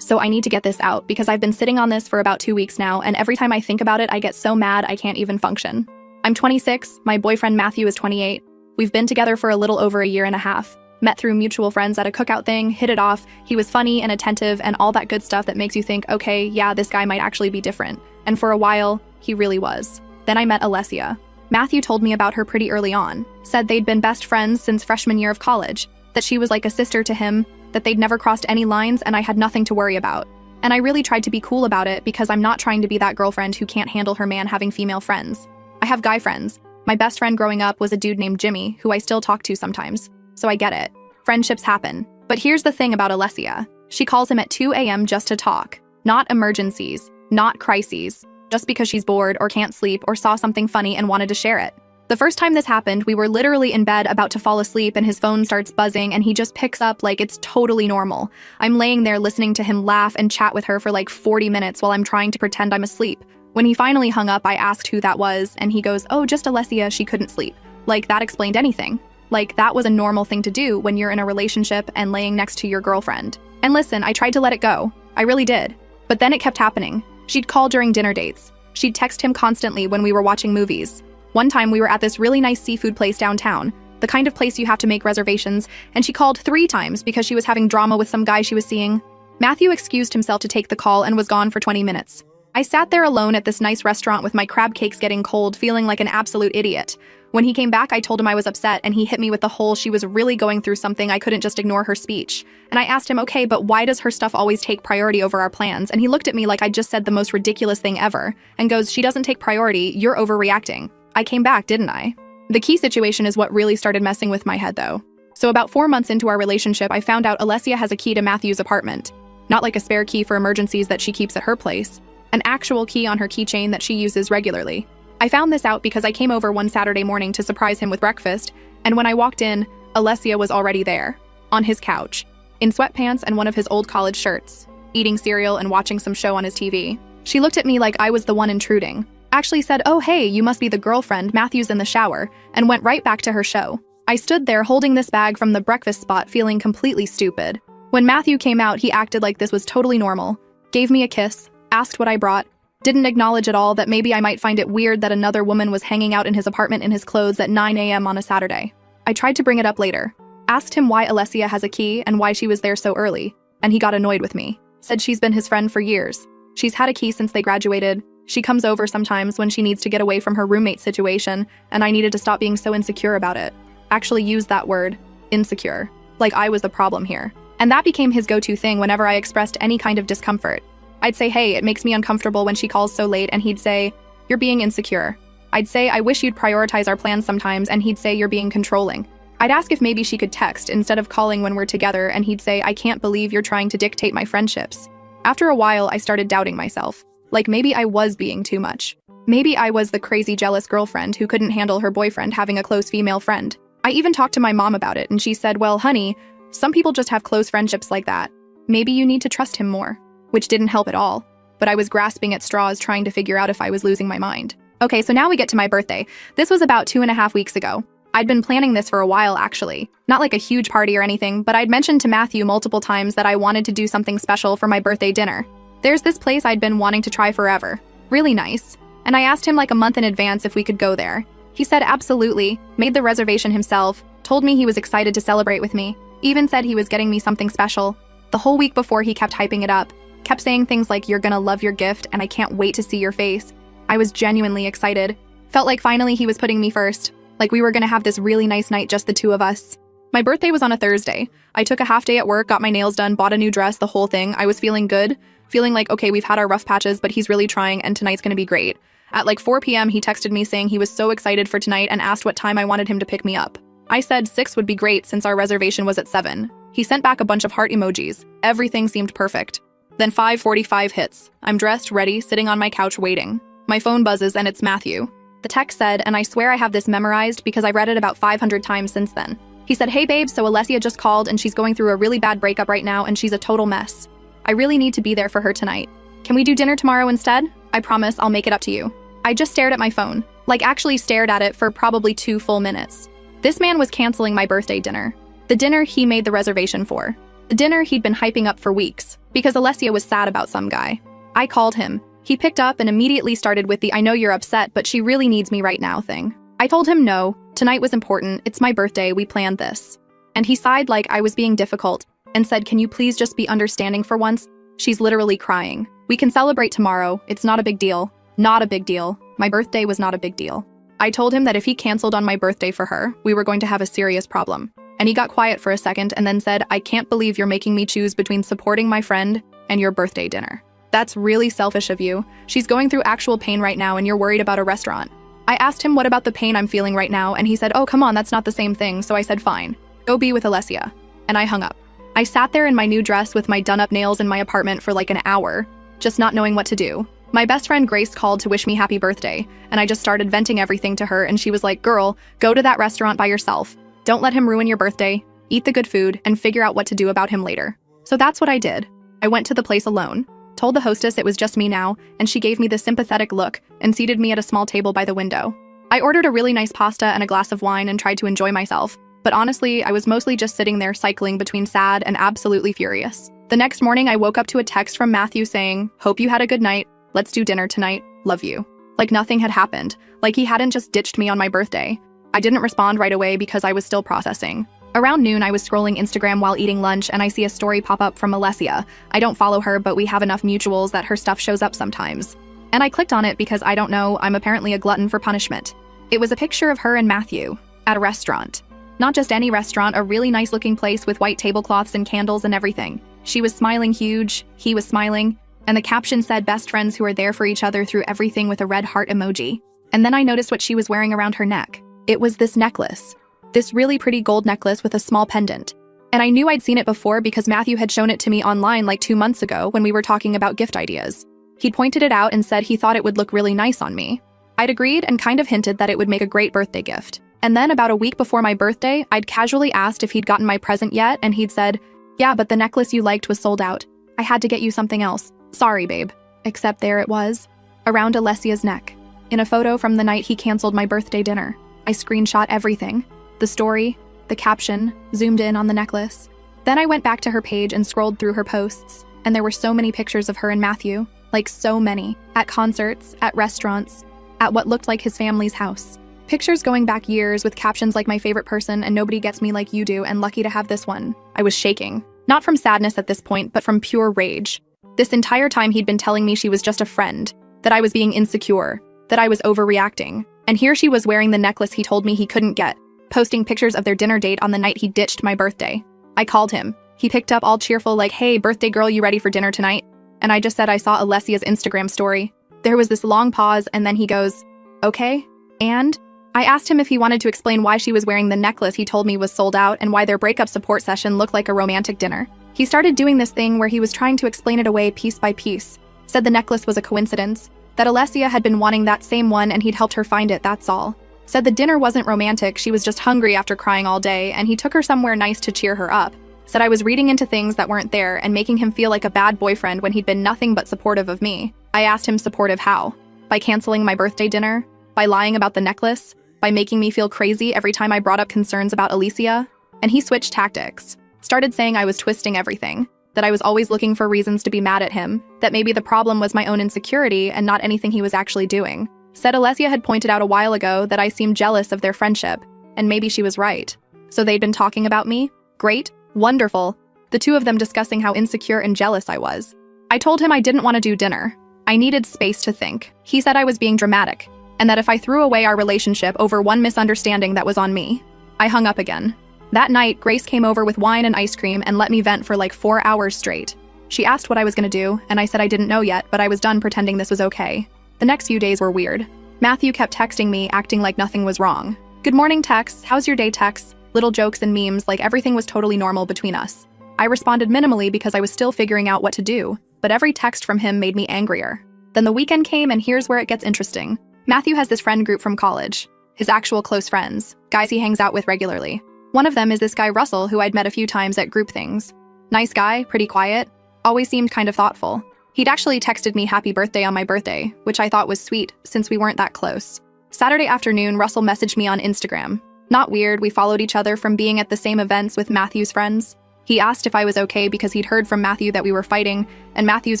So I need to get this out because I've been sitting on this for about 2 weeks now, and every time I think about it, I get so mad I can't even function. I'm 26, my boyfriend Matthew is 28. We've been together for a little over a year and a half. Met through mutual friends at a cookout thing, hit it off, he was funny and attentive and all that good stuff that makes you think, okay, yeah, this guy might actually be different. And for a while, he really was. Then I met Alessia. Matthew told me about her pretty early on, said they'd been best friends since freshman year of college, that she was like a sister to him, that they'd never crossed any lines and I had nothing to worry about. And I really tried to be cool about it because I'm not trying to be that girlfriend who can't handle her man having female friends. I have guy friends. My best friend growing up was a dude named Jimmy, who I still talk to sometimes. So I get it. Friendships happen. But here's the thing about Alessia. She calls him at 2 a.m. just to talk. Not emergencies, not crises, just because she's bored or can't sleep or saw something funny and wanted to share it. The first time this happened, we were literally in bed about to fall asleep and his phone starts buzzing and he just picks up like it's totally normal. I'm laying there listening to him laugh and chat with her for like 40 minutes while I'm trying to pretend I'm asleep. When he finally hung up, I asked who that was and he goes, "Oh, just Alessia, she couldn't sleep." Like that explained anything. Like that was a normal thing to do when you're in a relationship and laying next to your girlfriend. And listen, I tried to let it go. I really did. But then it kept happening. She'd call during dinner dates. She'd text him constantly when we were watching movies. One time we were at this really nice seafood place downtown, the kind of place you have to make reservations, and she called 3 times because she was having drama with some guy she was seeing. Matthew excused himself to take the call and was gone for 20 minutes. I sat there alone at this nice restaurant with my crab cakes getting cold, feeling like an absolute idiot. When he came back, I told him I was upset and he hit me with the whole she was really going through something, I couldn't just ignore her speech. And I asked him, okay, but why does her stuff always take priority over our plans? And he looked at me like I just said the most ridiculous thing ever and goes, she doesn't take priority, you're overreacting. I came back, didn't I? The key situation is what really started messing with my head though. So about 4 months into our relationship, I found out Alessia has a key to Matthew's apartment. Not like a spare key for emergencies that she keeps at her place. An actual key on her keychain that she uses regularly. I found this out because I came over one Saturday morning to surprise him with breakfast, and when I walked in, Alessia was already there, on his couch, in sweatpants and one of his old college shirts, eating cereal and watching some show on his TV. She looked at me like I was the one intruding, actually said, "Oh hey, you must be the girlfriend, Matthew's in the shower," and went right back to her show. I stood there holding this bag from the breakfast spot feeling completely stupid. When Matthew came out, he acted like this was totally normal, gave me a kiss, asked what I brought, didn't acknowledge at all that maybe I might find it weird that another woman was hanging out in his apartment in his clothes at 9 a.m. on a Saturday. I tried to bring it up later. Asked him why Alessia has a key and why she was there so early, and he got annoyed with me. Said she's been his friend for years. She's had a key since they graduated. She comes over sometimes when she needs to get away from her roommate situation, and I needed to stop being so insecure about it. Actually used that word, insecure, like I was the problem here. And that became his go-to thing whenever I expressed any kind of discomfort. I'd say, hey, it makes me uncomfortable when she calls so late, and he'd say, you're being insecure. I'd say, I wish you'd prioritize our plans sometimes, and he'd say, you're being controlling. I'd ask if maybe she could text instead of calling when we're together, and he'd say, I can't believe you're trying to dictate my friendships. After a while, I started doubting myself. Like maybe I was being too much. Maybe I was the crazy jealous girlfriend who couldn't handle her boyfriend having a close female friend. I even talked to my mom about it, and she said, well, honey, some people just have close friendships like that. Maybe you need to trust him more. Which didn't help at all, but I was grasping at straws trying to figure out if I was losing my mind. Okay, so now we get to my birthday. This was about 2.5 weeks ago. I'd been planning this for a while, actually. Not like a huge party or anything, but I'd mentioned to Matthew multiple times that I wanted to do something special for my birthday dinner. There's this place I'd been wanting to try forever. Really nice. And I asked him like a month in advance if we could go there. He said absolutely, made the reservation himself, told me he was excited to celebrate with me, even said he was getting me something special. The whole week before he kept hyping it up. Kept saying things like, you're gonna love your gift and I can't wait to see your face. I was genuinely excited. Felt like finally he was putting me first. Like we were gonna have this really nice night, just the two of us. My birthday was on a Thursday. I took a half day at work, got my nails done, bought a new dress, the whole thing. I was feeling good. Feeling like, okay, we've had our rough patches, but he's really trying and tonight's gonna be great. At like 4 p.m. he texted me saying he was so excited for tonight and asked what time I wanted him to pick me up. I said 6 would be great since our reservation was at 7. He sent back a bunch of heart emojis. Everything seemed perfect. Then 5:45 hits. I'm dressed, ready, sitting on my couch waiting. My phone buzzes and it's Matthew. The text said, and I swear I have this memorized because I've read it about 500 times since then. He said, hey babe, so Alessia just called and she's going through a really bad breakup right now and she's a total mess. I really need to be there for her tonight. Can we do dinner tomorrow instead? I promise I'll make it up to you. I just stared at my phone, like actually stared at it for probably 2 full minutes. This man was canceling my birthday dinner. The dinner he made the reservation for. The dinner he'd been hyping up for weeks, because Alessia was sad about some guy. I called him. He picked up and immediately started with the "I know you're upset, but she really needs me right now" thing. I told him no, tonight was important, it's my birthday, we planned this. And he sighed like I was being difficult, and said, "Can you please just be understanding for once? She's literally crying. We can celebrate tomorrow, it's not a big deal." Not a big deal. My birthday was not a big deal. I told him that if he canceled on my birthday for her, we were going to have a serious problem. And he got quiet for a second and then said, "I can't believe you're making me choose between supporting my friend and your birthday dinner. That's really selfish of you. She's going through actual pain right now and you're worried about a restaurant." I asked him what about the pain I'm feeling right now, and he said, "Oh, come on, that's not the same thing." So I said, "Fine, go be with Alessia." And I hung up. I sat there in my new dress with my done-up nails in my apartment for like an hour, just not knowing what to do. My best friend Grace called to wish me happy birthday, and I just started venting everything to her, and she was like, "Girl, go to that restaurant by yourself. Don't let him ruin your birthday, eat the good food, and figure out what to do about him later." So that's what I did. I went to the place alone, told the hostess it was just me now, and she gave me this sympathetic look and seated me at a small table by the window. I ordered a really nice pasta and a glass of wine and tried to enjoy myself, but honestly, I was mostly just sitting there cycling between sad and absolutely furious. The next morning, I woke up to a text from Matthew saying, "Hope you had a good night. Let's do dinner tonight. Love you." Like nothing had happened, like he hadn't just ditched me on my birthday. I didn't respond right away because I was still processing. Around noon, I was scrolling Instagram while eating lunch and I see a story pop up from Alessia. I don't follow her, but we have enough mutuals that her stuff shows up sometimes. And I clicked on it because I don't know, I'm apparently a glutton for punishment. It was a picture of her and Matthew at a restaurant. Not just any restaurant, a really nice looking place with white tablecloths and candles and everything. She was smiling huge, he was smiling, and the caption said, "Best friends who are there for each other through everything," with a red heart emoji. And then I noticed what she was wearing around her neck. It was this necklace. This really pretty gold necklace with a small pendant. And I knew I'd seen it before because Matthew had shown it to me online like 2 months ago when we were talking about gift ideas. He'd pointed it out and said he thought it would look really nice on me. I'd agreed and kind of hinted that it would make a great birthday gift. And then about a week before my birthday, I'd casually asked if he'd gotten my present yet, and he'd said, "Yeah, but the necklace you liked was sold out. I had to get you something else. Sorry, babe." Except there it was, around Alessia's neck, in a photo from the night he canceled my birthday dinner. I screenshot everything. The story, the caption, zoomed in on the necklace. Then I went back to her page and scrolled through her posts, and there were so many pictures of her and Matthew, like so many, at concerts, at restaurants, at what looked like his family's house. Pictures going back years with captions like "My favorite person" and "Nobody gets me like you do" and "Lucky to have this one." I was shaking. Not from sadness at this point, but from pure rage. This entire time he'd been telling me she was just a friend, that I was being insecure, that I was overreacting. And here she was wearing the necklace he told me he couldn't get, posting pictures of their dinner date on the night he ditched my birthday. I called him. He picked up all cheerful like, "Hey, birthday girl, you ready for dinner tonight?" And I just said I saw Alessia's Instagram story. There was this long pause and then he goes, "Okay, and?" I asked him if he wanted to explain why she was wearing the necklace he told me was sold out and why their breakup support session looked like a romantic dinner. He started doing this thing where he was trying to explain it away piece by piece, said the necklace was a coincidence, that Alessia had been wanting that same one and he'd helped her find it, that's all. Said the dinner wasn't romantic, she was just hungry after crying all day and he took her somewhere nice to cheer her up. Said I was reading into things that weren't there and making him feel like a bad boyfriend when he'd been nothing but supportive of me. I asked him supportive how? By canceling my birthday dinner? By lying about the necklace? By making me feel crazy every time I brought up concerns about Alessia? And he switched tactics. Started saying I was twisting everything, that I was always looking for reasons to be mad at him, that maybe the problem was my own insecurity and not anything he was actually doing. Said Alessia had pointed out a while ago that I seemed jealous of their friendship, and maybe she was right. So they'd been talking about me? Great. Wonderful. The two of them discussing how insecure and jealous I was. I told him I didn't want to do dinner. I needed space to think. He said I was being dramatic, and that if I threw away our relationship over one misunderstanding, that was on me. I hung up again. That night, Grace came over with wine and ice cream and let me vent for like 4 hours straight. She asked what I was gonna do, and I said I didn't know yet, but I was done pretending this was okay. The next few days were weird. Matthew kept texting me, acting like nothing was wrong. Good morning texts, how's your day texts, little jokes and memes, like everything was totally normal between us. I responded minimally because I was still figuring out what to do, but every text from him made me angrier. Then the weekend came, and here's where it gets interesting. Matthew has this friend group from college, his actual close friends, guys he hangs out with regularly. One of them is this guy Russell, who I'd met a few times at group things. Nice guy, pretty quiet, always seemed kind of thoughtful. He'd actually texted me happy birthday on my birthday, which I thought was sweet since we weren't that close. Saturday afternoon, Russell messaged me on Instagram. Not weird, we followed each other from being at the same events with Matthew's friends. He asked if I was okay because he'd heard from Matthew that we were fighting, and Matthew's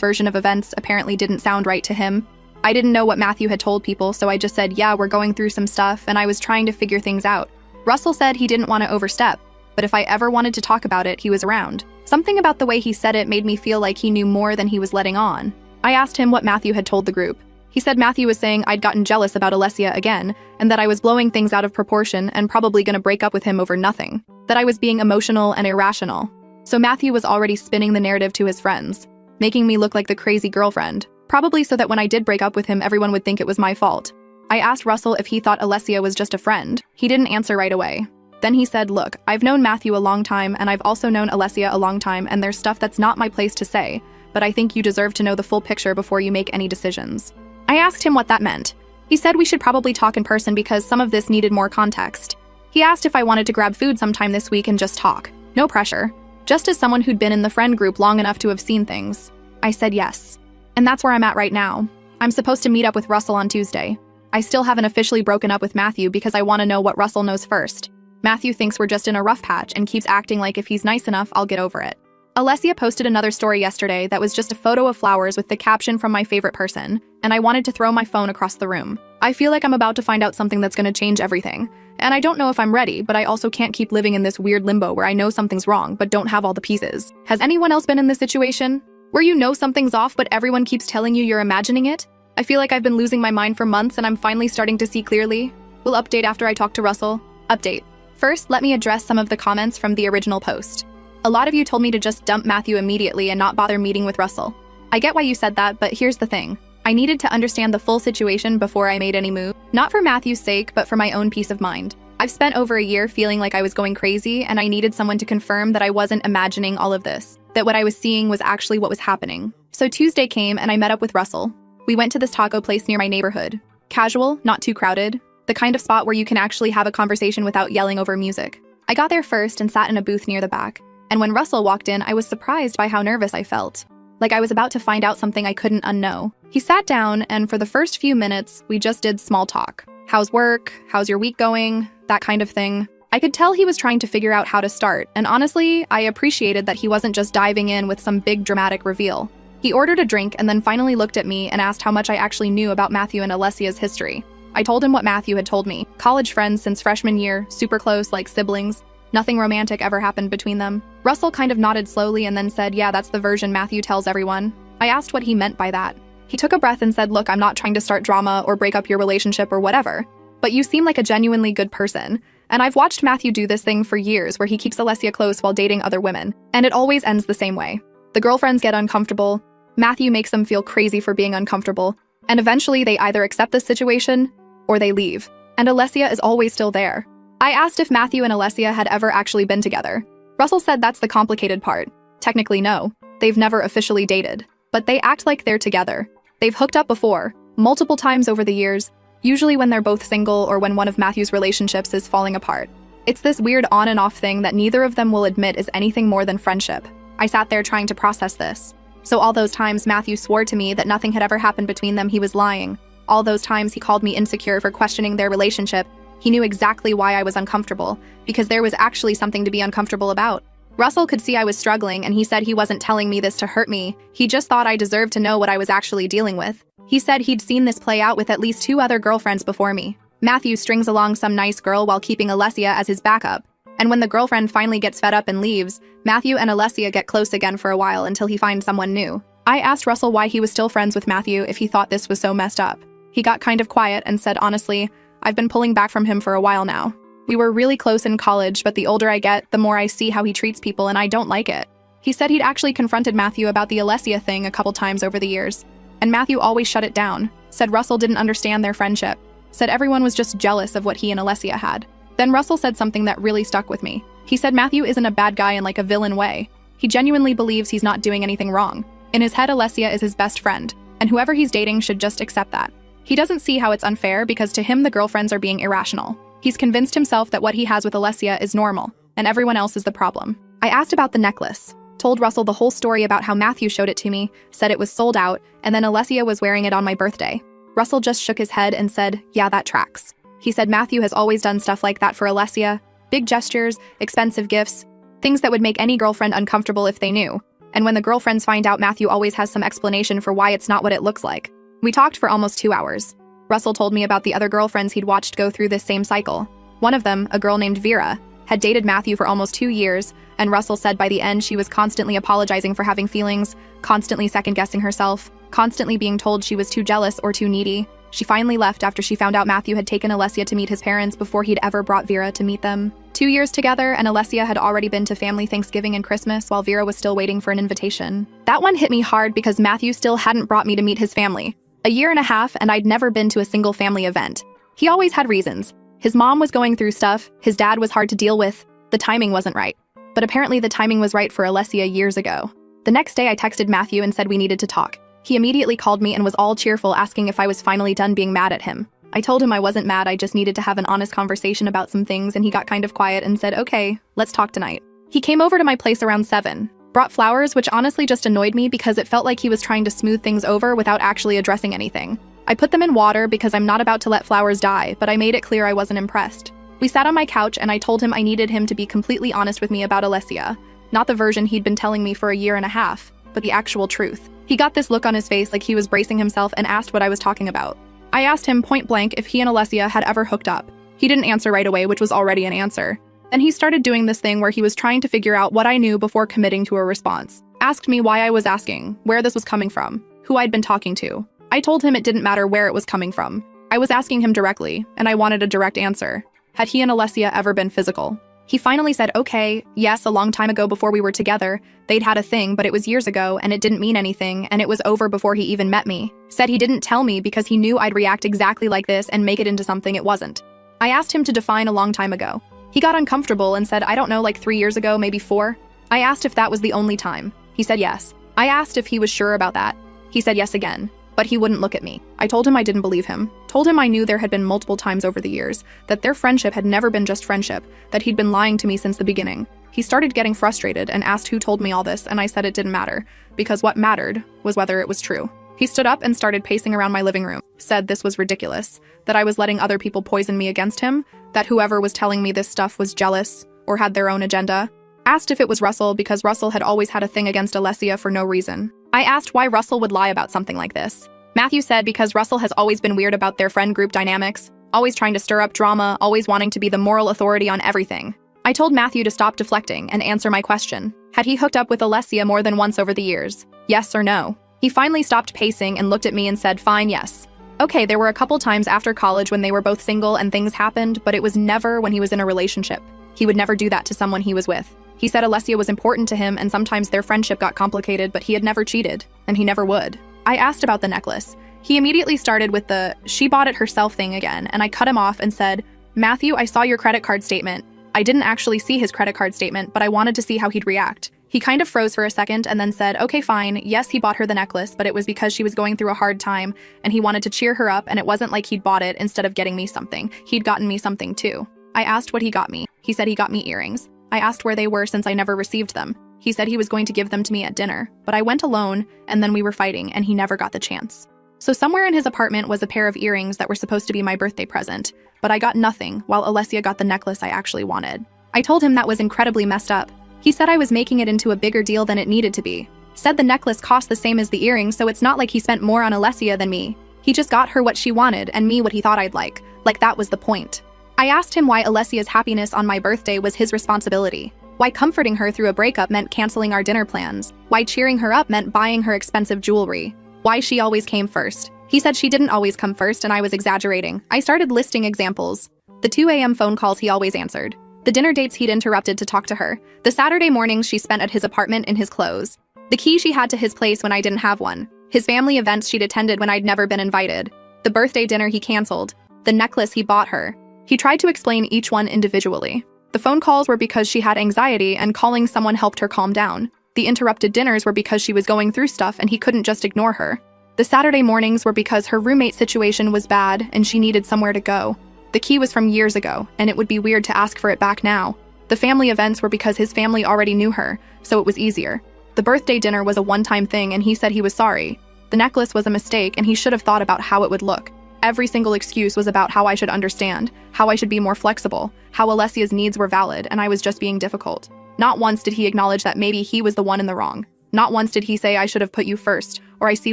version of events apparently didn't sound right to him. I didn't know what Matthew had told people, so I just said, yeah, we're going through some stuff, and I was trying to figure things out. Russell said he didn't want to overstep, but if I ever wanted to talk about it, he was around. Something about the way he said it made me feel like he knew more than he was letting on. I asked him what Matthew had told the group. He said Matthew was saying I'd gotten jealous about Alessia again, and that I was blowing things out of proportion and probably gonna break up with him over nothing. That I was being emotional and irrational. So Matthew was already spinning the narrative to his friends, making me look like the crazy girlfriend, probably so that when I did break up with him, everyone would think it was my fault. I asked Russell if he thought Alessia was just a friend. He didn't answer right away. Then he said, look, I've known Matthew a long time, and I've also known Alessia a long time, and there's stuff that's not my place to say, but I think you deserve to know the full picture before you make any decisions. I asked him what that meant. He said we should probably talk in person because some of this needed more context. He asked if I wanted to grab food sometime this week and just talk. No pressure. Just as someone who'd been in the friend group long enough to have seen things. I said yes. And that's where I'm at right now. I'm supposed to meet up with Russell on Tuesday. I still haven't officially broken up with Matthew because I want to know what Russell knows first. Matthew thinks we're just in a rough patch and keeps acting like if he's nice enough, I'll get over it. Alessia posted another story yesterday that was just a photo of flowers with the caption from my favorite person, and I wanted to throw my phone across the room. I feel like I'm about to find out something that's going to change everything. And I don't know if I'm ready, but I also can't keep living in this weird limbo where I know something's wrong but don't have all the pieces. Has anyone else been in this situation? Where you know something's off but everyone keeps telling you you're imagining it? I feel like I've been losing my mind for months and I'm finally starting to see clearly. We'll update after I talk to Russell. Update. First, let me address some of the comments from the original post. A lot of you told me to just dump Matthew immediately and not bother meeting with Russell. I get why you said that, but here's the thing. I needed to understand the full situation before I made any move, not for Matthew's sake, but for my own peace of mind. I've spent over a year feeling like I was going crazy, and I needed someone to confirm that I wasn't imagining all of this, that what I was seeing was actually what was happening. So Tuesday came and I met up with Russell. We went to this taco place near my neighborhood. Casual, not too crowded, the kind of spot where you can actually have a conversation without yelling over music. I got there first and sat in a booth near the back, and when Russell walked in, I was surprised by how nervous I felt. Like I was about to find out something I couldn't unknow. He sat down, and for the first few minutes, we just did small talk. How's work? How's your week going? That kind of thing. I could tell he was trying to figure out how to start, and honestly, I appreciated that he wasn't just diving in with some big dramatic reveal. He ordered a drink and then finally looked at me and asked how much I actually knew about Matthew and Alessia's history. I told him what Matthew had told me. College friends since freshman year, super close like siblings. Nothing romantic ever happened between them. Russell kind of nodded slowly and then said, yeah, that's the version Matthew tells everyone. I asked what he meant by that. He took a breath and said, look, I'm not trying to start drama or break up your relationship or whatever, but you seem like a genuinely good person. And I've watched Matthew do this thing for years where he keeps Alessia close while dating other women, and it always ends the same way. The girlfriends get uncomfortable, Matthew makes them feel crazy for being uncomfortable, and eventually they either accept this situation or they leave, and Alessia is always still there. I asked if Matthew and Alessia had ever actually been together. Russell said that's the complicated part. Technically, no. They've never officially dated, but they act like they're together. They've hooked up before, multiple times over the years, usually when they're both single or when one of Matthew's relationships is falling apart. It's this weird on and off thing that neither of them will admit is anything more than friendship. I sat there trying to process this. So all those times Matthew swore to me that nothing had ever happened between them, he was lying. All those times he called me insecure for questioning their relationship, he knew exactly why I was uncomfortable, because there was actually something to be uncomfortable about. Russell could see I was struggling, and he said he wasn't telling me this to hurt me. He just thought I deserved to know what I was actually dealing with. He said he'd seen this play out with at least 2 other girlfriends before me. Matthew strings along some nice girl while keeping Alessia as his backup. And when the girlfriend finally gets fed up and leaves, Matthew and Alessia get close again for a while until he finds someone new. I asked Russell why he was still friends with Matthew if he thought this was so messed up. He got kind of quiet and said, honestly, I've been pulling back from him for a while now. We were really close in college, but the older I get, the more I see how he treats people and I don't like it. He said he'd actually confronted Matthew about the Alessia thing a couple times over the years, and Matthew always shut it down, said Russell didn't understand their friendship, said everyone was just jealous of what he and Alessia had. Then Russell said something that really stuck with me. He said Matthew isn't a bad guy in like a villain way. He genuinely believes he's not doing anything wrong. In his head, Alessia is his best friend, and whoever he's dating should just accept that. He doesn't see how it's unfair because to him the girlfriends are being irrational. He's convinced himself that what he has with Alessia is normal, and everyone else is the problem. I asked about the necklace, told Russell the whole story about how Matthew showed it to me, said it was sold out, and then Alessia was wearing it on my birthday. Russell just shook his head and said, yeah, that tracks. He said Matthew has always done stuff like that for Alessia, big gestures, expensive gifts, Things that would make any girlfriend uncomfortable if they knew. And when the girlfriends find out, Matthew always has some explanation for why it's not what it looks like. We talked for almost 2 hours. Russell told me about the other girlfriends he'd watched go through this same cycle. One of them, a girl named Vera, had dated Matthew for almost 2 years, and Russell said by the end she was constantly apologizing for having feelings, constantly second-guessing herself, constantly being told she was too jealous or too needy. She finally left after she found out Matthew had taken Alessia to meet his parents before he'd ever brought Vera to meet them. 2 years together, and Alessia had already been to family Thanksgiving and Christmas while Vera was still waiting for an invitation. That one hit me hard because Matthew still hadn't brought me to meet his family. 1.5 years, and I'd never been to a single family event. He always had reasons. His mom was going through stuff, his dad was hard to deal with, the timing wasn't right. But apparently the timing was right for Alessia years ago. The next day I texted Matthew and said we needed to talk. He immediately called me and was all cheerful, asking if I was finally done being mad at him. I told him I wasn't mad, I just needed to have an honest conversation about some things, and he got kind of quiet and said, okay, let's talk tonight. He came over to my place around 7, brought flowers, which honestly just annoyed me because it felt like he was trying to smooth things over without actually addressing anything. I put them in water because I'm not about to let flowers die, but I made it clear I wasn't impressed. We sat on my couch and I told him I needed him to be completely honest with me about Alessia, not the version he'd been telling me for 1.5 years, but the actual truth. He got this look on his face like he was bracing himself and asked what I was talking about. I asked him point blank if he and Alessia had ever hooked up. He didn't answer right away, which was already an answer. Then he started doing this thing where he was trying to figure out what I knew before committing to a response. Asked me why I was asking, where this was coming from, who I'd been talking to. I told him it didn't matter where it was coming from. I was asking him directly, and I wanted a direct answer. Had he and Alessia ever been physical? He finally said, okay, yes, a long time ago before we were together, they'd had a thing, but it was years ago, and it didn't mean anything, and it was over before he even met me. Said he didn't tell me because he knew I'd react exactly like this and make it into something it wasn't. I asked him to define a long time ago. He got uncomfortable and said, I don't know, like 3 years ago, maybe 4. I asked if that was the only time. He said yes. I asked if he was sure about that. He said yes again. But he wouldn't look at me. I told him I didn't believe him. Told him I knew there had been multiple times over the years, that their friendship had never been just friendship, that he'd been lying to me since the beginning. He started getting frustrated and asked who told me all this, and I said it didn't matter, because what mattered was whether it was true. He stood up and started pacing around my living room, said this was ridiculous, that I was letting other people poison me against him, that whoever was telling me this stuff was jealous or had their own agenda. Asked if it was Russell because Russell had always had a thing against Alessia for no reason. I asked why Russell would lie about something like this. Matthew said because Russell has always been weird about their friend group dynamics, always trying to stir up drama, always wanting to be the moral authority on everything. I told Matthew to stop deflecting and answer my question. Had he hooked up with Alessia more than once over the years? Yes or no? He finally stopped pacing and looked at me and said, fine, yes. Okay, there were a couple times after college when they were both single and things happened, but it was never when he was in a relationship. He would never do that to someone he was with. He said Alessia was important to him and sometimes their friendship got complicated, but he had never cheated, and he never would. I asked about the necklace. He immediately started with the she bought it herself thing again, and I cut him off and said, Matthew, I saw your credit card statement. I didn't actually see his credit card statement, but I wanted to see how he'd react. He kind of froze for a second and then said, okay, fine, yes, he bought her the necklace, but it was because she was going through a hard time, and he wanted to cheer her up, and it wasn't like he'd bought it instead of getting me something. He'd gotten me something too. I asked what he got me. He said he got me earrings. I asked where they were since I never received them. He said he was going to give them to me at dinner, but I went alone, and then we were fighting, and he never got the chance. So somewhere in his apartment was a pair of earrings that were supposed to be my birthday present, but I got nothing, while Alessia got the necklace I actually wanted. I told him that was incredibly messed up. He said I was making it into a bigger deal than it needed to be. Said the necklace cost the same as the earrings, so it's not like he spent more on Alessia than me. He just got her what she wanted, and me what he thought I'd like that was the point. I asked him why Alessia's happiness on my birthday was his responsibility. Why comforting her through a breakup meant canceling our dinner plans. Why cheering her up meant buying her expensive jewelry. Why she always came first. He said she didn't always come first and I was exaggerating. I started listing examples. The 2 a.m. phone calls he always answered. The dinner dates he'd interrupted to talk to her. The Saturday mornings she spent at his apartment in his clothes. The key she had to his place when I didn't have one. His family events she'd attended when I'd never been invited. The birthday dinner he canceled. The necklace he bought her. He tried to explain each one individually. The phone calls were because she had anxiety and calling someone helped her calm down. The interrupted dinners were because she was going through stuff and he couldn't just ignore her. The Saturday mornings were because her roommate situation was bad and she needed somewhere to go. The key was from years ago, and it would be weird to ask for it back now. The family events were because his family already knew her, so it was easier. The birthday dinner was a one-time thing and he said he was sorry. The necklace was a mistake and he should have thought about how it would look. Every single excuse was about how I should understand, how I should be more flexible, how Alessia's needs were valid, and I was just being difficult. Not once did he acknowledge that maybe he was the one in the wrong. Not once did he say I should have put you first, or I see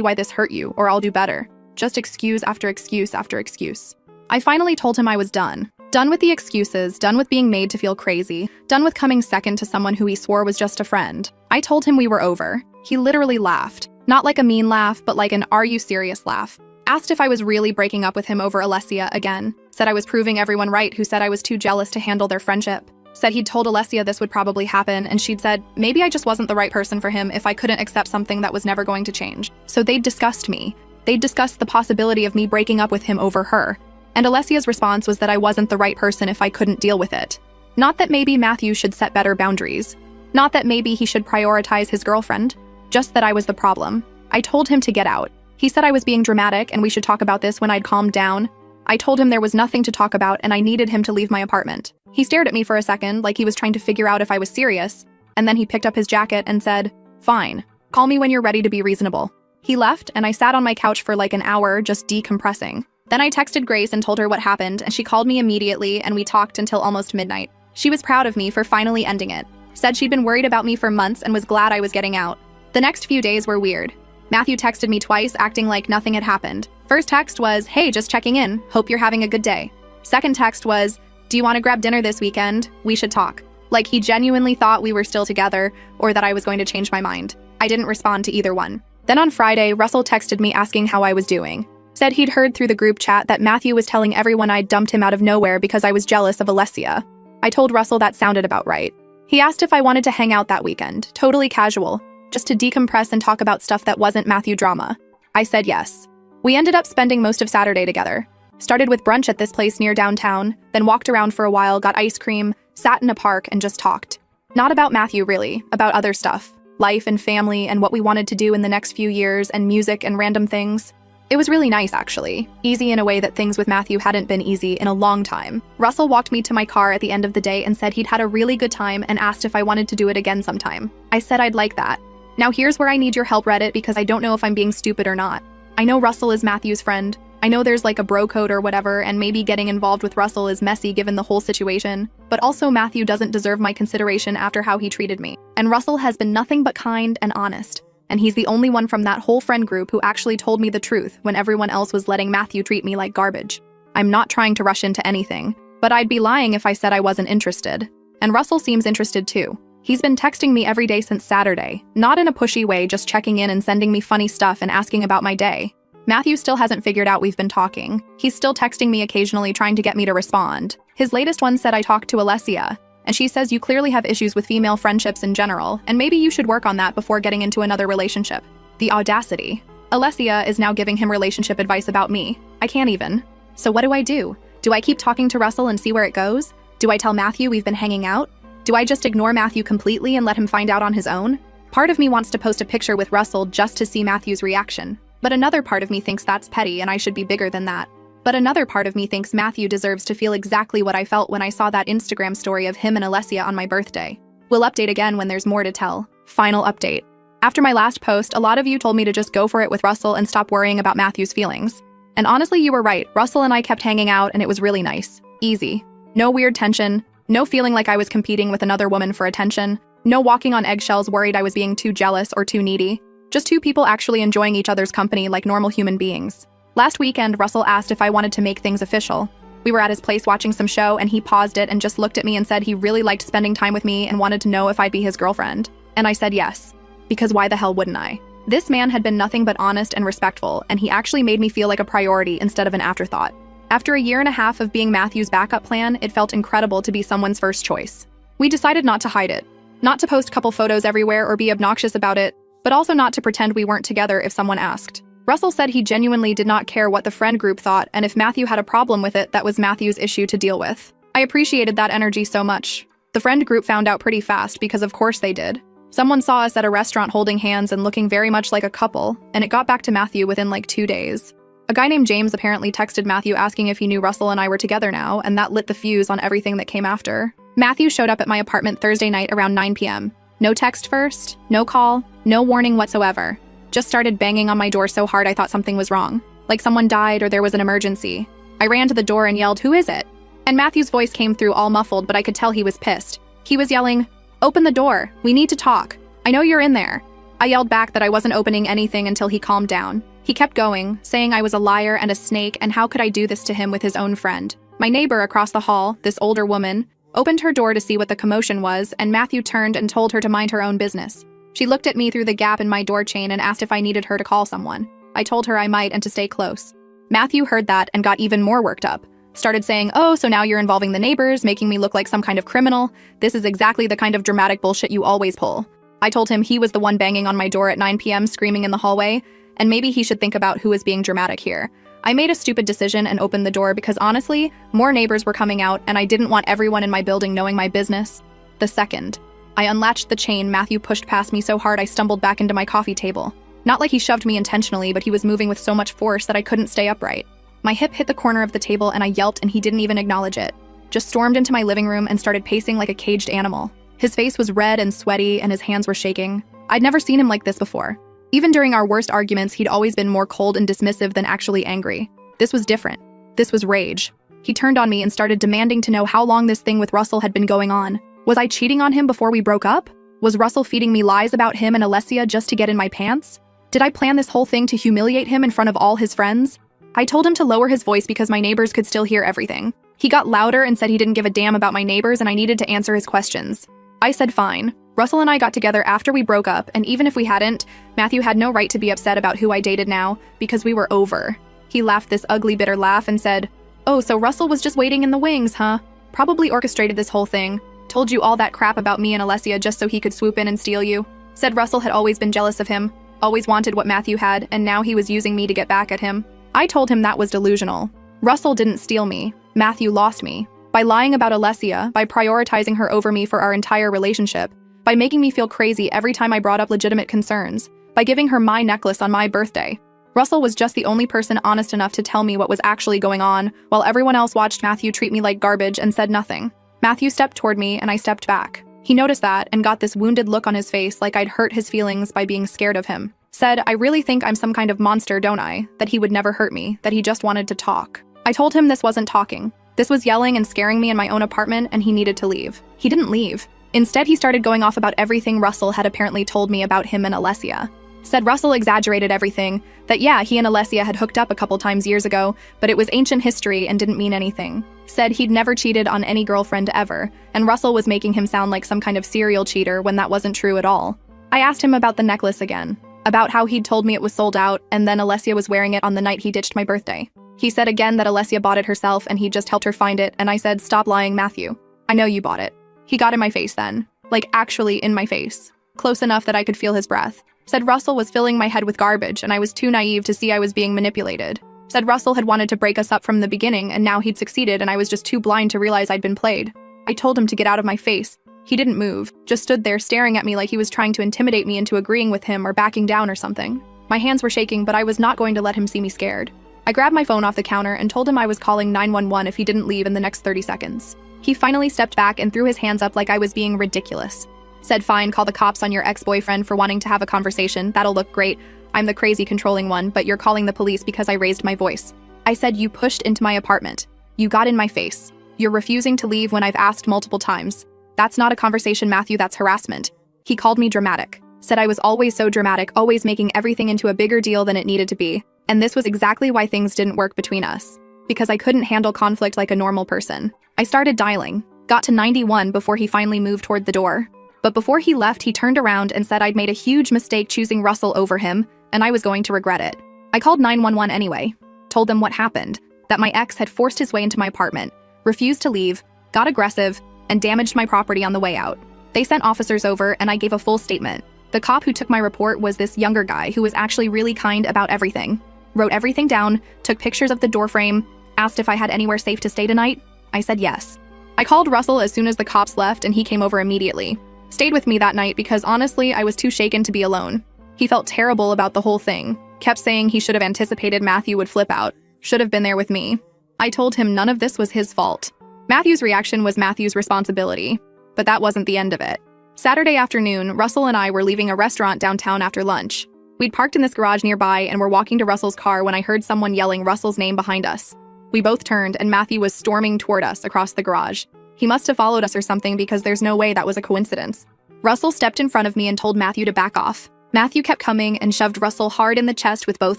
why this hurt you, or I'll do better. Just excuse after excuse after excuse. I finally told him I was done. Done with the excuses, done with being made to feel crazy, done with coming second to someone who he swore was just a friend. I told him we were over. He literally laughed. Not like a mean laugh, but like an "are you serious" laugh. Asked if I was really breaking up with him over Alessia again. Said I was proving everyone right who said I was too jealous to handle their friendship. Said he'd told Alessia this would probably happen, and she'd said maybe I just wasn't the right person for him if I couldn't accept something that was never going to change. So they'd discussed me. They'd discussed the possibility of me breaking up with him over her. And Alessia's response was that I wasn't the right person if I couldn't deal with it. Not that maybe Matthew should set better boundaries. Not that maybe he should prioritize his girlfriend. Just that I was the problem. I told him to get out. He said I was being dramatic and we should talk about this when I'd calmed down. I told him there was nothing to talk about and I needed him to leave my apartment. He stared at me for a second, like he was trying to figure out if I was serious, and then he picked up his jacket and said, "Fine. Call me when you're ready to be reasonable." He left, and I sat on my couch for like an hour just decompressing. Then I texted Grace and told her what happened, and she called me immediately, and we talked until almost midnight. She was proud of me for finally ending it. Said she'd been worried about me for months and was glad I was getting out. The next few days were weird. Matthew texted me twice, acting like nothing had happened. First text was, "Hey, just checking in. Hope you're having a good day." Second text was, "Do you want to grab dinner this weekend? We should talk." Like he genuinely thought we were still together or that I was going to change my mind. I didn't respond to either one. Then on Friday, Russell texted me asking how I was doing. Said he'd heard through the group chat that Matthew was telling everyone I'd dumped him out of nowhere because I was jealous of Alessia. I told Russell that sounded about right. He asked if I wanted to hang out that weekend, totally casual, just to decompress and talk about stuff that wasn't Matthew drama. I said yes. We ended up spending most of Saturday together. Started with brunch at this place near downtown, then walked around for a while, got ice cream, sat in a park, and just talked. Not about Matthew really, about other stuff. Life and family and what we wanted to do in the next few years and music and random things. It was really nice, actually. Easy in a way that things with Matthew hadn't been easy in a long time. Russell walked me to my car at the end of the day and said he'd had a really good time and asked if I wanted to do it again sometime. I said I'd like that. Now here's where I need your help, Reddit, because I don't know if I'm being stupid or not. I know Russell is Matthew's friend. I know there's like a bro code or whatever, and maybe getting involved with Russell is messy given the whole situation, but also Matthew doesn't deserve my consideration after how he treated me. And Russell has been nothing but kind and honest. And he's the only one from that whole friend group who actually told me the truth when everyone else was letting Matthew treat me like garbage. I'm not trying to rush into anything, but I'd be lying if I said I wasn't interested. And Russell seems interested too. He's been texting me every day since Saturday, not in a pushy way, just checking in and sending me funny stuff and asking about my day. Matthew still hasn't figured out we've been talking. He's still texting me occasionally trying to get me to respond. His latest one said I talked to Alessia, and she says you clearly have issues with female friendships in general, and maybe you should work on that before getting into another relationship. The audacity. Alessia is now giving him relationship advice about me. I can't even. So what do? Do I keep talking to Russell and see where it goes? Do I tell Matthew we've been hanging out? Do I just ignore Matthew completely and let him find out on his own? Part of me wants to post a picture with Russell just to see Matthew's reaction. But another part of me thinks that's petty and I should be bigger than that. But another part of me thinks Matthew deserves to feel exactly what I felt when I saw that Instagram story of him and Alessia on my birthday. We'll update again when there's more to tell. Final update. After my last post, a lot of you told me to just go for it with Russell and stop worrying about Matthew's feelings. And honestly, you were right. Russell and I kept hanging out and it was really nice. Easy. No weird tension. No feeling like I was competing with another woman for attention. No walking on eggshells worried I was being too jealous or too needy. Just two people actually enjoying each other's company like normal human beings. Last weekend, Russell asked if I wanted to make things official. We were at his place watching some show and he paused it and just looked at me and said he really liked spending time with me and wanted to know if I'd be his girlfriend. And I said yes. Because why the hell wouldn't I? This man had been nothing but honest and respectful, and he actually made me feel like a priority instead of an afterthought. After a year and a half of being Matthew's backup plan, it felt incredible to be someone's first choice. We decided not to hide it. Not to post couple photos everywhere or be obnoxious about it, but also not to pretend we weren't together if someone asked. Russell said he genuinely did not care what the friend group thought, and if Matthew had a problem with it, that was Matthew's issue to deal with. I appreciated that energy so much. The friend group found out pretty fast because of course they did. Someone saw us at a restaurant holding hands and looking very much like a couple, and it got back to Matthew within like 2 days. A guy named James apparently texted Matthew asking if he knew Russell and I were together now, and that lit the fuse on everything that came after. Matthew showed up at my apartment Thursday night around 9 p.m. No text first, no call, no warning whatsoever. Just started banging on my door so hard I thought something was wrong. Like someone died or there was an emergency. I ran to the door and yelled, "Who is it?" And Matthew's voice came through all muffled, but I could tell he was pissed. He was yelling, "Open the door. We need to talk. I know you're in there." I yelled back that I wasn't opening anything until he calmed down. He kept going, saying I was a liar and a snake, and how could I do this to him with his own friend. My neighbor across the hall, this older woman, opened her door to see what the commotion was, and Matthew turned and told her to mind her own business. She looked at me through the gap in my door chain and asked if I needed her to call someone. I told her I might and to stay close. Matthew heard that and got even more worked up. Started saying, "Oh, so now you're involving the neighbors, making me look like some kind of criminal. This is exactly the kind of dramatic bullshit you always pull." I told him he was the one banging on my door at 9 p.m. screaming in the hallway, and maybe he should think about who is being dramatic here. I made a stupid decision and opened the door because honestly, more neighbors were coming out and I didn't want everyone in my building knowing my business. The second I unlatched the chain, Matthew pushed past me so hard I stumbled back into my coffee table. Not like he shoved me intentionally, but he was moving with so much force that I couldn't stay upright. My hip hit the corner of the table and I yelped and he didn't even acknowledge it. Just stormed into my living room and started pacing like a caged animal. His face was red and sweaty and his hands were shaking. I'd never seen him like this before. Even during our worst arguments, he'd always been more cold and dismissive than actually angry. This was different. This was rage. He turned on me and started demanding to know how long this thing with Russell had been going on. Was I cheating on him before we broke up? Was Russell feeding me lies about him and Alessia just to get in my pants? Did I plan this whole thing to humiliate him in front of all his friends? I told him to lower his voice because my neighbors could still hear everything. He got louder and said he didn't give a damn about my neighbors and I needed to answer his questions. I said fine. Russell and I got together after we broke up, and even if we hadn't, Matthew had no right to be upset about who I dated now, because we were over. He laughed this ugly, bitter laugh and said, "Oh, so Russell was just waiting in the wings, huh? Probably orchestrated this whole thing. Told you all that crap about me and Alessia just so he could swoop in and steal you." Said Russell had always been jealous of him, always wanted what Matthew had, and now he was using me to get back at him. I told him that was delusional. Russell didn't steal me. Matthew lost me. By lying about Alessia, by prioritizing her over me for our entire relationship, by making me feel crazy every time I brought up legitimate concerns, by giving her my necklace on my birthday. Russell was just the only person honest enough to tell me what was actually going on, while everyone else watched Matthew treat me like garbage and said nothing. Matthew stepped toward me and I stepped back. He noticed that and got this wounded look on his face like I'd hurt his feelings by being scared of him. Said, "I really think I'm some kind of monster, don't I? That he would never hurt me, that he just wanted to talk." I told him this wasn't talking. This was yelling and scaring me in my own apartment and he needed to leave. He didn't leave. Instead, he started going off about everything Russell had apparently told me about him and Alessia. Said Russell exaggerated everything, that yeah, he and Alessia had hooked up a couple times years ago, but it was ancient history and didn't mean anything. Said he'd never cheated on any girlfriend ever, and Russell was making him sound like some kind of serial cheater when that wasn't true at all. I asked him about the necklace again, about how he'd told me it was sold out and then Alessia was wearing it on the night he ditched my birthday. He said again that Alessia bought it herself and he just helped her find it, and I said, "Stop lying, Matthew. I know you bought it." He got in my face then. Like actually in my face. Close enough that I could feel his breath. Said Russell was filling my head with garbage and I was too naive to see I was being manipulated. Said Russell had wanted to break us up from the beginning and now he'd succeeded and I was just too blind to realize I'd been played. I told him to get out of my face. He didn't move, just stood there staring at me like he was trying to intimidate me into agreeing with him or backing down or something. My hands were shaking, but I was not going to let him see me scared. I grabbed my phone off the counter and told him I was calling 911 if he didn't leave in the next 30 seconds. He finally stepped back and threw his hands up like I was being ridiculous. Said, "Fine, call the cops on your ex-boyfriend for wanting to have a conversation. That'll look great. I'm the crazy controlling one, but you're calling the police because I raised my voice." I said, "You pushed into my apartment. You got in my face. You're refusing to leave when I've asked multiple times. That's not a conversation, Matthew, that's harassment." He called me dramatic. Said I was always so dramatic, always making everything into a bigger deal than it needed to be. And this was exactly why things didn't work between us. Because I couldn't handle conflict like a normal person. I started dialing, got to 91 before he finally moved toward the door. But before he left, he turned around and said I'd made a huge mistake choosing Russell over him, and I was going to regret it. I called 911 anyway, told them what happened, that my ex had forced his way into my apartment, refused to leave, got aggressive, and damaged my property on the way out. They sent officers over and I gave a full statement. The cop who took my report was this younger guy who was actually really kind about everything. Wrote everything down, took pictures of the doorframe, asked if I had anywhere safe to stay tonight. I said yes. I called Russell as soon as the cops left and he came over immediately. Stayed with me that night because honestly, I was too shaken to be alone. He felt terrible about the whole thing. Kept saying he should have anticipated Matthew would flip out. Should have been there with me. I told him none of this was his fault. Matthew's reaction was Matthew's responsibility. But that wasn't the end of it. Saturday afternoon, Russell and I were leaving a restaurant downtown after lunch. We'd parked in this garage nearby and were walking to Russell's car when I heard someone yelling Russell's name behind us. We both turned and Matthew was storming toward us across the garage. He must have followed us or something because there's no way that was a coincidence. Russell stepped in front of me and told Matthew to back off. Matthew kept coming and shoved Russell hard in the chest with both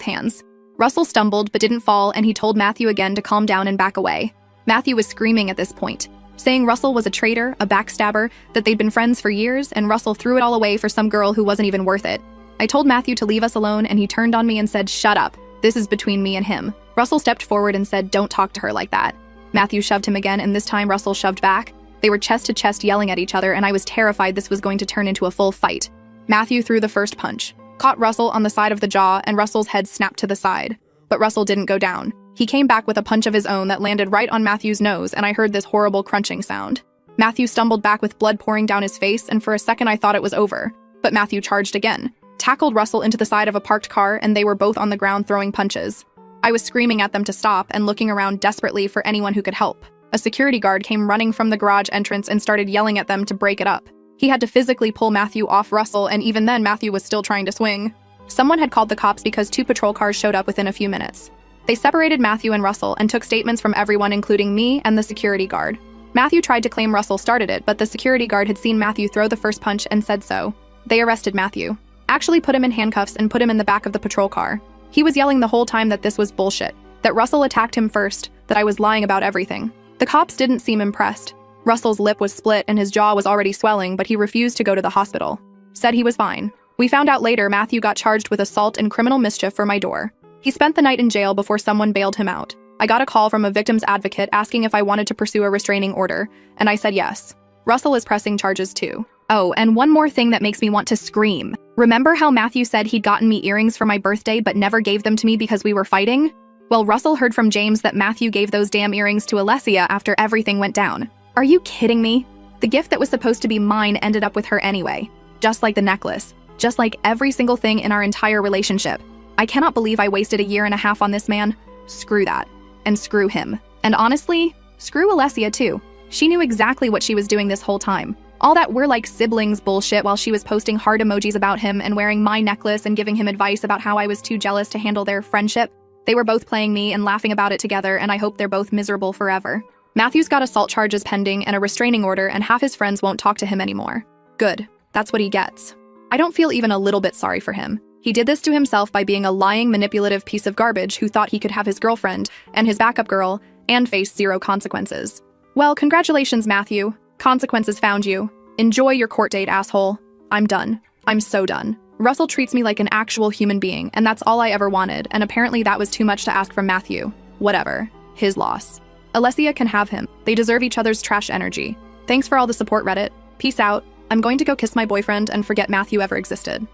hands. Russell stumbled but didn't fall, and he told Matthew again to calm down and back away. Matthew was screaming at this point, saying Russell was a traitor, a backstabber, that they'd been friends for years, and Russell threw it all away for some girl who wasn't even worth it. I told Matthew to leave us alone, and he turned on me and said, "Shut up. This is between me and him." Russell stepped forward and said, "Don't talk to her like that." Matthew shoved him again, and this time Russell shoved back. They were chest to chest yelling at each other, and I was terrified this was going to turn into a full fight. Matthew threw the first punch, caught Russell on the side of the jaw, and Russell's head snapped to the side. But Russell didn't go down. He came back with a punch of his own that landed right on Matthew's nose, and I heard this horrible crunching sound. Matthew stumbled back with blood pouring down his face, and for a second I thought it was over. But Matthew charged again, tackled Russell into the side of a parked car, and they were both on the ground throwing punches. I was screaming at them to stop and looking around desperately for anyone who could help. A security guard came running from the garage entrance and started yelling at them to break it up. He had to physically pull Matthew off Russell, and even then Matthew was still trying to swing. Someone had called the cops because 2 patrol cars showed up within a few minutes. They separated Matthew and Russell and took statements from everyone, including me and the security guard. Matthew tried to claim Russell started it, but the security guard had seen Matthew throw the first punch and said so. They arrested Matthew, actually put him in handcuffs and put him in the back of the patrol car. He was yelling the whole time that this was bullshit, that Russell attacked him first, that I was lying about everything. The cops didn't seem impressed. Russell's lip was split and his jaw was already swelling, but he refused to go to the hospital. Said he was fine. We found out later Matthew got charged with assault and criminal mischief for my door. He spent the night in jail before someone bailed him out. I got a call from a victim's advocate asking if I wanted to pursue a restraining order, and I said yes. Russell is pressing charges too. Oh, and one more thing that makes me want to scream. Remember how Matthew said he'd gotten me earrings for my birthday but never gave them to me because we were fighting? Well, Russell heard from James that Matthew gave those damn earrings to Alessia after everything went down. Are you kidding me? The gift that was supposed to be mine ended up with her anyway. Just like the necklace. Just like every single thing in our entire relationship. I cannot believe I wasted a year and a half on this man. Screw that. And screw him. And honestly, screw Alessia too. She knew exactly what she was doing this whole time. All that we're like siblings bullshit while she was posting heart emojis about him and wearing my necklace and giving him advice about how I was too jealous to handle their friendship. They were both playing me and laughing about it together, and I hope they're both miserable forever. Matthew's got assault charges pending and a restraining order, and half his friends won't talk to him anymore. Good. That's what he gets. I don't feel even a little bit sorry for him. He did this to himself by being a lying, manipulative piece of garbage who thought he could have his girlfriend and his backup girl and face 0 consequences. Well, congratulations, Matthew. Consequences found you. Enjoy your court date, asshole. I'm done. I'm so done. Russell treats me like an actual human being, and that's all I ever wanted, and apparently that was too much to ask from Matthew. Whatever. His loss. Alessia can have him. They deserve each other's trash energy. Thanks for all the support, Reddit. Peace out. I'm going to go kiss my boyfriend and forget Matthew ever existed.